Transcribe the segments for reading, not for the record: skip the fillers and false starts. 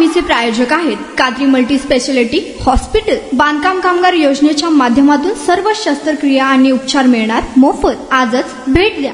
मोहिमेचे प्रायोजक आहेत कात्री मल्टी स्पेशालिटी हॉस्पिटल। बांधकाम कामगार योजनेच्या माध्यमातून सर्व शस्त्रक्रिया आणि उपचार मिळणार मोफत। आजच भेट द्या।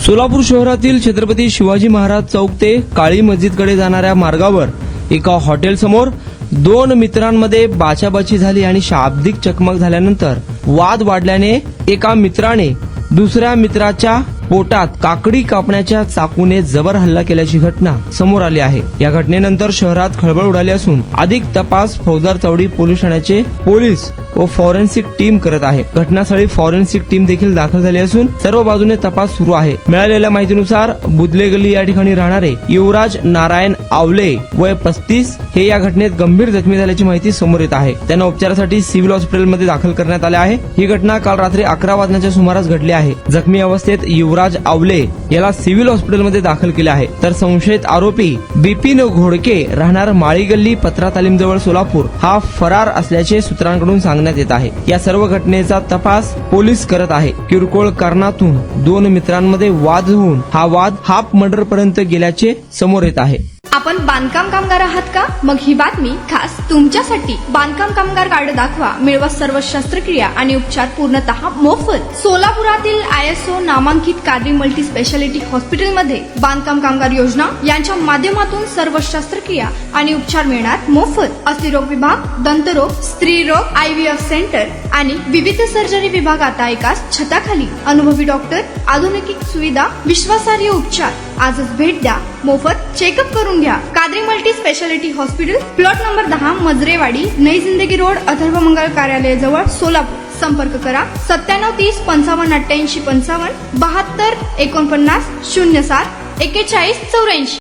सोलापूर शहरातील छत्रपती शिवाजी महाराज चौक ते काळी मस्जिदकडे जाणाऱ्या मार्गावर एका हॉटेल समोर दोन मित्रांमध्ये बाचाबाची झाली आणि शाब्दिक चकमक झाल्यानंतर वाद वाढल्याने एका मित्राने दुसऱ्या मित्राच्या पोटात काकडी कापण्याच्या चाकूने जबर हल्ला केल्याची घटना समोर आली आहे। या घटनेनंतर शहरात खळबळ उडाली असून अधिक तपास फौजदार चौडी पोलीस ठाण्याचे पोलीस व फॉरेन्सिक टीम करत आहे। घटनास्थळी फॉरेन्सिक टीम देखील दाखल झाली असून सर्व बाजूने तपास सुरू आहे। मिळालेल्या माहितीनुसार बुदले गल्ली या ठिकाणी राहणारे युवराज नारायण आवले वय 35 हे या घटनेत गंभीर जखमी झाल्याची माहिती समोर येत आहे। त्यांना उपचारासाठी सिव्हिल हॉस्पिटलमध्ये दाखल करण्यात आले आहे। ही घटना काल रात्री 11 वाजण्याच्या सुमारास घडली आहे। जखमी अवस्थेत युवराज आवले याला सिव्हिल हॉस्पिटलमध्ये दाखल केले आहे, तर संशयित आरोपी बिपिन घोडके राहणार माळी गल्ली पत्रा तालीम जवळ सोलापूर हा फरार असल्याचे सूत्रांकडून सांगण्यात येत आहे। या सर्व घटनेचा तपास पोलीस करत आहे। किरकोळ कारणातून दोन मित्रांमध्ये वाद होऊन हा वाद हाफ मर्डर पर्यंत गेल्याचे समोर येत आहे। आपण बांधकाम कामगार आहात का? मग ही बातमी खास तुमच्यासाठी। बांधकाम कामगार कार्ड दाखवा, मिळवा सर्व शस्त्रक्रिया आणि उपचार पूर्णतः मोफत। सोलापुरातील ISO नामांकित कात्री मल्टी स्पेशालिटी हॉस्पिटलमध्ये बांधकाम कामगार योजना यांच्या माध्यमातून सर्व शस्त्रक्रिया आणि उपचार मिळणार मोफत। अस्थिरोग विभाग, दंतरोग, स्त्रीरोग, IVF सेंटर आणि विविध सर्जरी विभाग आता एकाच छताखाली। अनुभवी डॉक्टर, आधुनिक सुविधा, विश्वासार्ह उपचार। आजच भेट द्या, मोफत चेकअप करून घ्या। कात्री multi speciality hospital, plot number 10, Majrewadi, नई जिंदगी रोड, अथर्व मंगल कार्यालय जवळ, सोलापूर। संपर्क करा 9730 55 88 55 72 49 07 41 84।